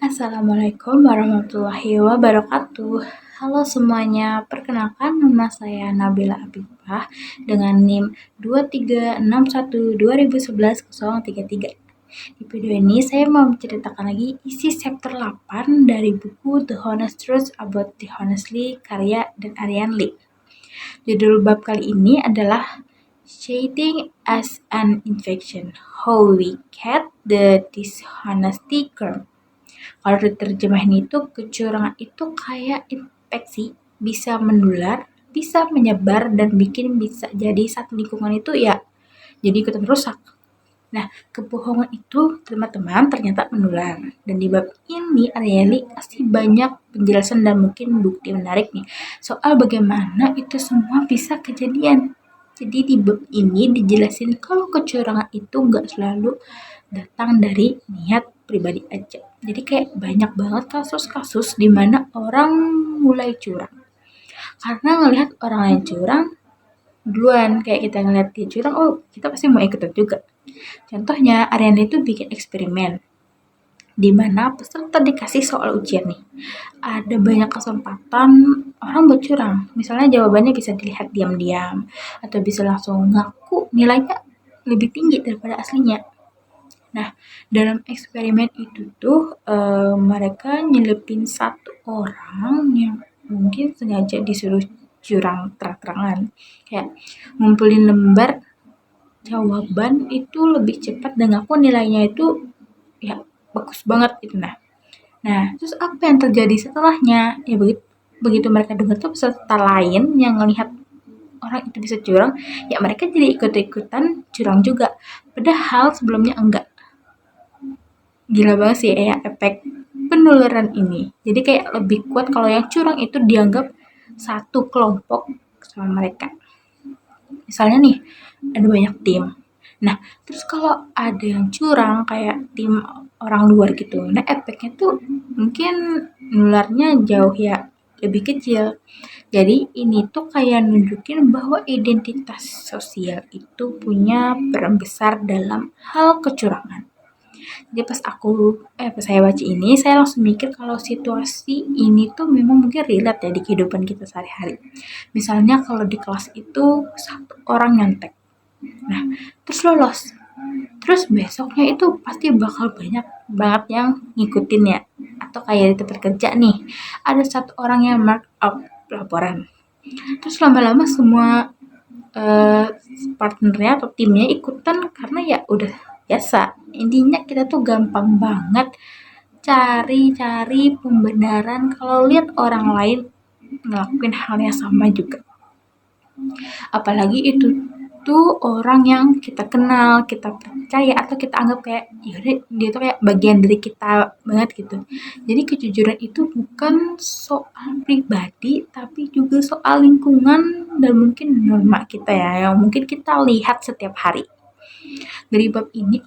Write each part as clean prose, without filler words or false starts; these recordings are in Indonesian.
Assalamualaikum warahmatullahi wabarakatuh. Halo semuanya, perkenalkan nama saya Nabila Abibah dengan NIM 23612011-033. Di video ini saya mau menceritakan lagi isi chapter 8 dari buku The Honest Truth About the Honestly karya dan Arian Lee. Judul bab kali ini adalah Cheating as an Infection, How We Get the Dishonesty Curve. Kalau diterjemahin itu, kecurangan itu kayak infeksi, bisa menular, bisa menyebar, dan bisa jadi satu lingkungan itu ya jadi ikutan rusak. Nah, kebohongan itu teman-teman ternyata menular. Dan di bab ini Arieli kasih banyak penjelasan dan mungkin bukti menarik nih soal bagaimana itu semua bisa kejadian. Jadi di bab ini dijelasin kalau kecurangan itu nggak selalu datang dari niat pribadi aja. Jadi kayak banyak banget kasus-kasus di mana orang mulai curang. Karena ngelihat orang lain curang, duluan kayak kita ngeliat dia curang, oh kita pasti mau ikutan juga. Contohnya Ariana itu bikin eksperimen di mana peserta dikasih soal ujian nih. Ada banyak kesempatan orang buat curang. Misalnya jawabannya bisa dilihat diam-diam atau bisa langsung ngaku nilainya lebih tinggi daripada aslinya. Nah, dalam eksperimen itu tuh mereka nyelipin satu orang yang mungkin sengaja disuruh curang terang-terangan. Kayak ngumpulin lembar jawaban itu lebih cepat dan aku nilainya itu ya bagus banget gitu. Nah, terus apa yang terjadi setelahnya? Ya begitu mereka dengar tuh peserta lain yang melihat orang itu bisa curang, ya mereka jadi ikut-ikutan curang juga. Padahal sebelumnya enggak. Gila banget sih ya efek penularan ini. Jadi kayak lebih kuat kalau yang curang itu dianggap satu kelompok sama mereka. Misalnya nih, ada banyak tim. Nah, terus kalau ada yang curang kayak tim orang luar gitu, nah efeknya tuh mungkin nularnya jauh ya lebih kecil. Jadi ini tuh kayak nunjukin bahwa identitas sosial itu punya peran besar dalam hal kecurangan. Jadi pas saya baca ini, saya langsung mikir kalau situasi ini tuh memang mungkin relate ya di kehidupan kita sehari-hari. Misalnya kalau di kelas itu satu orang nyontek, nah terus lolos, terus besoknya itu pasti bakal banyak banget yang ngikutin ya. Atau kayak di tempat kerja nih, ada satu orang yang mark up laporan, terus lama-lama semua eh, partnernya atau timnya ikutan karena ya udah biasa. Intinya kita tuh gampang banget cari-cari pembenaran kalau lihat orang lain ngelakuin hal yang sama juga. Apalagi itu tuh orang yang kita kenal, kita percaya atau kita anggap kayak yaudah dia tuh kayak bagian dari kita banget gitu. Jadi kejujuran itu bukan soal pribadi tapi juga soal lingkungan dan mungkin norma kita ya yang mungkin kita lihat setiap hari. Dari bab ini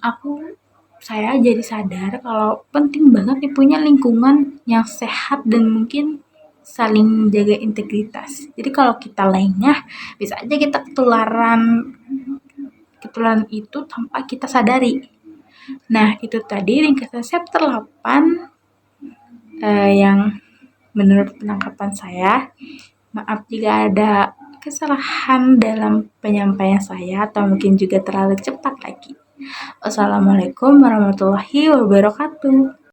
saya jadi sadar kalau penting banget nih punya lingkungan yang sehat dan mungkin saling jaga integritas. Jadi kalau kita lengah, bisa aja kita ketularan itu tanpa kita sadari. Nah, itu tadi ringkasan chapter 8 yang menurut penangkapan saya. Maaf jika ada kesalahan dalam penyampaian saya atau mungkin juga terlalu cepat lagi. Wassalamualaikum warahmatullahi wabarakatuh.